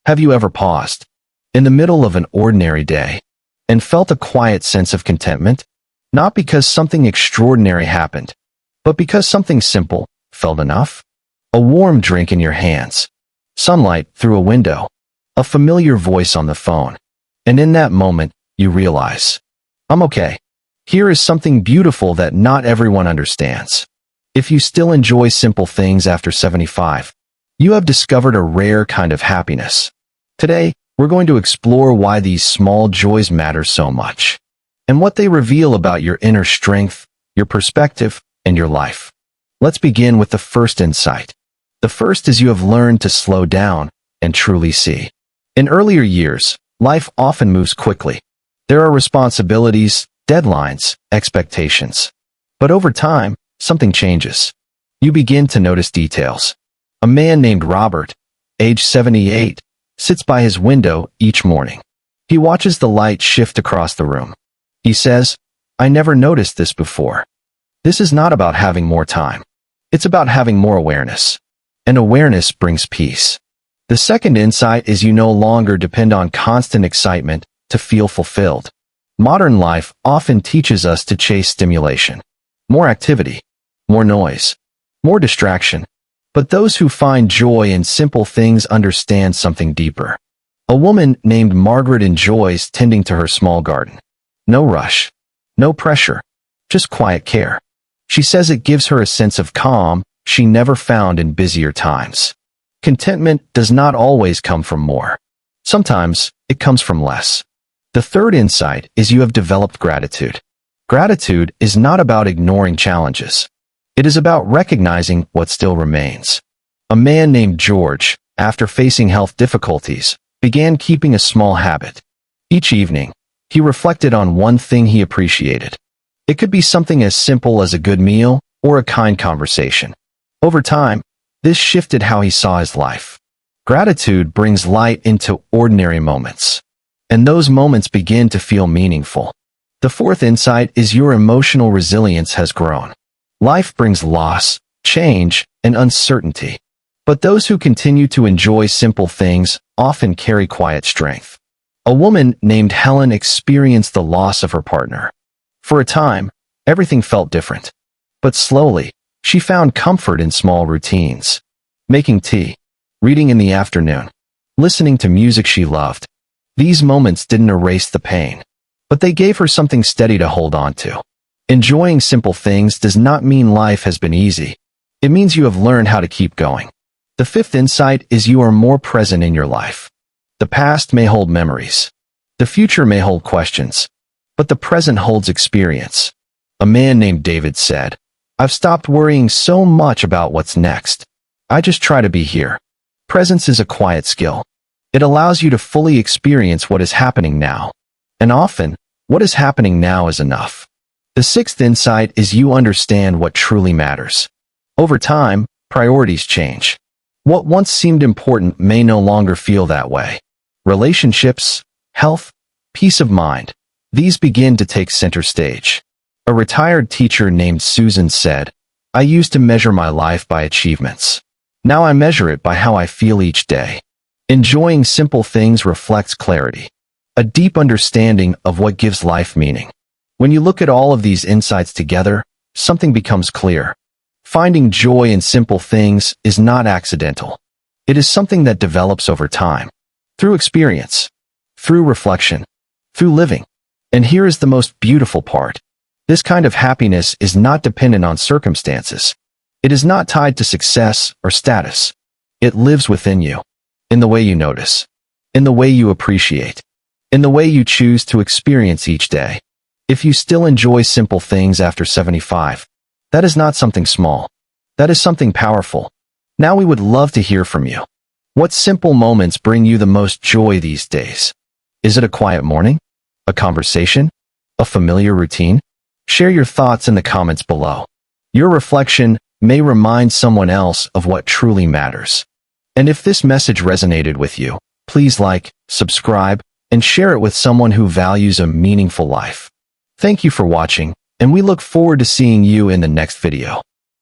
Have you ever paused in the middle of an ordinary day and felt a quiet sense of contentment? Not because something extraordinary happened, but because something simple felt enough? A warm drink in your hands, sunlight through a window, a familiar voice on the phone, and in that moment, you realize, I'm okay. Here is something beautiful that not everyone understands. If you still enjoy simple things after 75, you have discovered a rare kind of happiness. Today, we're going to explore why these small joys matter so much, and what they reveal about your inner strength, your perspective, and your life. Let's begin with the first insight. The first is you have learned to slow down and truly see. In earlier years, life often moves quickly. There are responsibilities, deadlines, expectations. But over time, something changes. You begin to notice details. A man named Robert, age 78, sits by his window each morning. He watches the light shift across the room. He says, I never noticed this before. This is not about having more time. It's about having more awareness. And awareness brings peace. The second insight is you no longer depend on constant excitement to feel fulfilled. Modern life often teaches us to chase stimulation. More activity, more noise, more distraction. But those who find joy in simple things understand something deeper. A woman named Margaret enjoys tending to her small garden. No rush, no pressure, just quiet care. She says it gives her a sense of calm she never found in busier times. Contentment does not always come from more. Sometimes it comes from less. The third insight is you have developed gratitude. Gratitude is not about ignoring challenges. It is about recognizing what still remains. A man named George, after facing health difficulties, began keeping a small habit. Each evening, he reflected on one thing he appreciated. It could be something as simple as a good meal or a kind conversation. Over time, this shifted how he saw his life. Gratitude brings light into ordinary moments, and those moments begin to feel meaningful. The fourth insight is your emotional resilience has grown. Life brings loss, change, and uncertainty. But those who continue to enjoy simple things often carry quiet strength. A woman named Helen experienced the loss of her partner. For a time, everything felt different. But slowly, she found comfort in small routines. Making tea, reading in the afternoon, listening to music she loved. These moments didn't erase the pain, but they gave her something steady to hold on to. Enjoying simple things does not mean life has been easy. It means you have learned how to keep going. The fifth insight is you are more present in your life. The past may hold memories. The future may hold questions. But the present holds experience. A man named David said, I've stopped worrying so much about what's next. I just try to be here. Presence is a quiet skill. It allows you to fully experience what is happening now. And often, what is happening now is enough. The sixth insight is you understand what truly matters. Over time, priorities change. What once seemed important may no longer feel that way. Relationships, health, peace of mind, these begin to take center stage. A retired teacher named Susan said, I used to measure my life by achievements. Now I measure it by how I feel each day. Enjoying simple things reflects clarity, a deep understanding of what gives life meaning. When you look at all of these insights together, something becomes clear. Finding joy in simple things is not accidental. It is something that develops over time, through experience, through reflection, through living. And here is the most beautiful part. This kind of happiness is not dependent on circumstances. It is not tied to success or status. It lives within you, in the way you notice, in the way you appreciate, in the way you choose to experience each day. If you still enjoy simple things after 75, that is not something small. That is something powerful. Now we would love to hear from you. What simple moments bring you the most joy these days? Is it a quiet morning? A conversation? A familiar routine? Share your thoughts in the comments below. Your reflection may remind someone else of what truly matters. And if this message resonated with you, please like, subscribe, and share it with someone who values a meaningful life. Thank you for watching, and we look forward to seeing you in the next video.